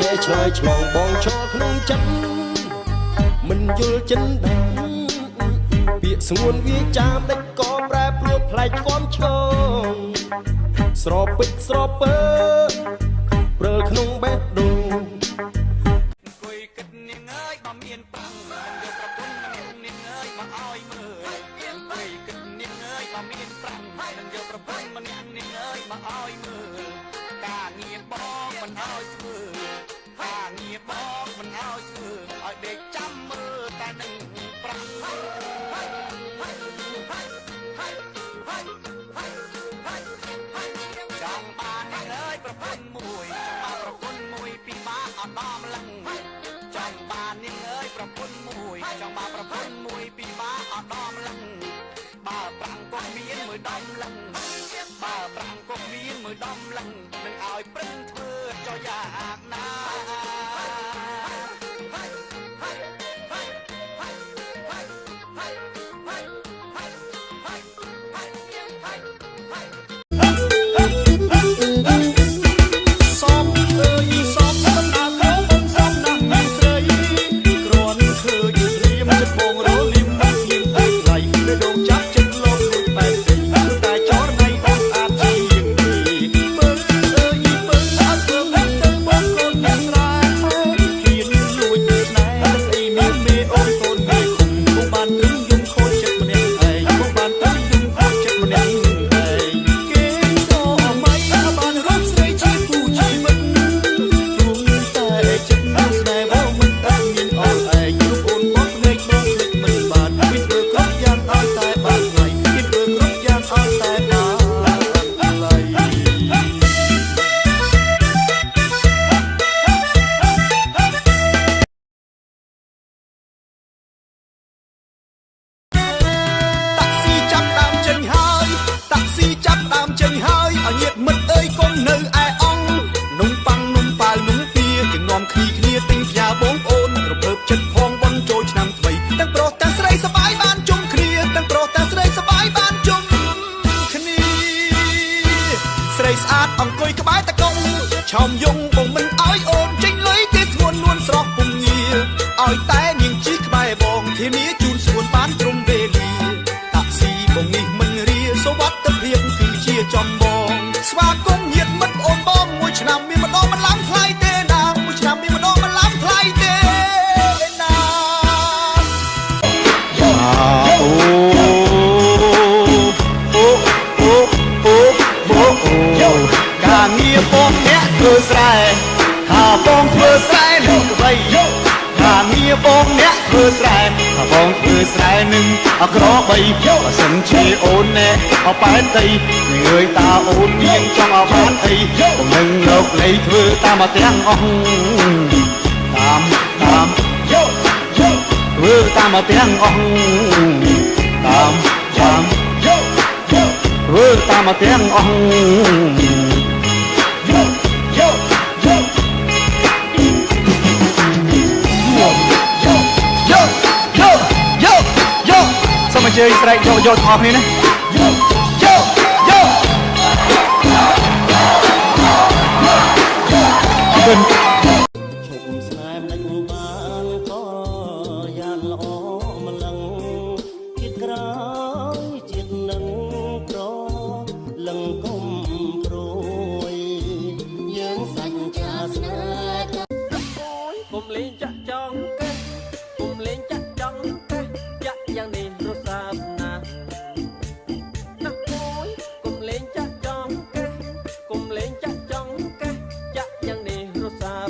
ចេះឆ្លើយឆ្លងបងឈរក្នុងចិត្តមិនយល់ចិនដែរពាក្យស្ងួនវាចាមិនក៏ប្រែប្រួលផ្លែកគំឈងស្រពេចស្រពើព្រើលក្នុងបេះដូងអង្គុយគិតនាងអើយបើមានប្រាំងយកប្រពន្ធនាងអើយមកឲ្យមើលអង្គុយគិតនាងអើយបើមានប្រាំងនឹងយកប្រពន្ធនាងអើយមកឲ្យមើលការងារបងមិនឲ្យធ្វើការងារបងមិនឲ្យធ្វើឲ្យដេកចាំមើលតែនឹងប្រាំងចង់បាននាងអើយប្រពន្ធមួយចង់បានប្រពន្ធមួយពីបានអត់ដល់ម្លឹងចង់បាននាងអើយប្រពន្ធមួយចង់បានប្រពន្ធមួយពីបានអត់ដល់ម្លឹងបើប្រាំងក៏មានមួយដំលឹងបើប្រាំងក៏មានមួយដំលឹងនឹងឲ្យប្រឹងធ្វើចោះយ៉ាងណាអង្គុយក្បែរតកុងឆោមយងបងមិនអោយអូនចេញលុយទេស្ងួននួនស្រស់ពុំងាឲ្យតែនាងជិះក្បែរបងធានាជូនស្ងួនបានត្រឹមវេលាតាក់ស៊ីបងនេះមិនរាសុវត្ថិភាពគឺជាចំបងស្វាគមន៍ញាតិមិត្តអូនបងមួយឆ្នាំមានម្ដងមិនឡើងថ្លៃទេណាមួយឆ្នាំមានម្ដងមិនឡើងថ្លៃទេណាការងារបងអ្នកធ្វើស្រែថាបងធ្វើស្រែនឹងក្បីការងារបងអ្នកធ្វើស្រែថាបងធ្វើស្រែនឹងអក្របីបើសិនជាអូនណែអប៉ែនតីនឹងអើយតាអូនមានចង់អបានអីผมនឹងលោកលេធ្វើតាមទាំងអស់តាមធ្វើតាមទាំងអស់តាមធ្វើតាមទាំងអស់សូមអញ្ជើញស្រែកយកថតនេះណាឈប់ស្នេហ៍មិនបានក៏យ៉ាងល្អម្លឹងជាតិក្រោយជាតិនឹងប្រលឹងគុំព្រួយយើងសាច់ចាស្នេហ៍អូយគុំលេងចាក់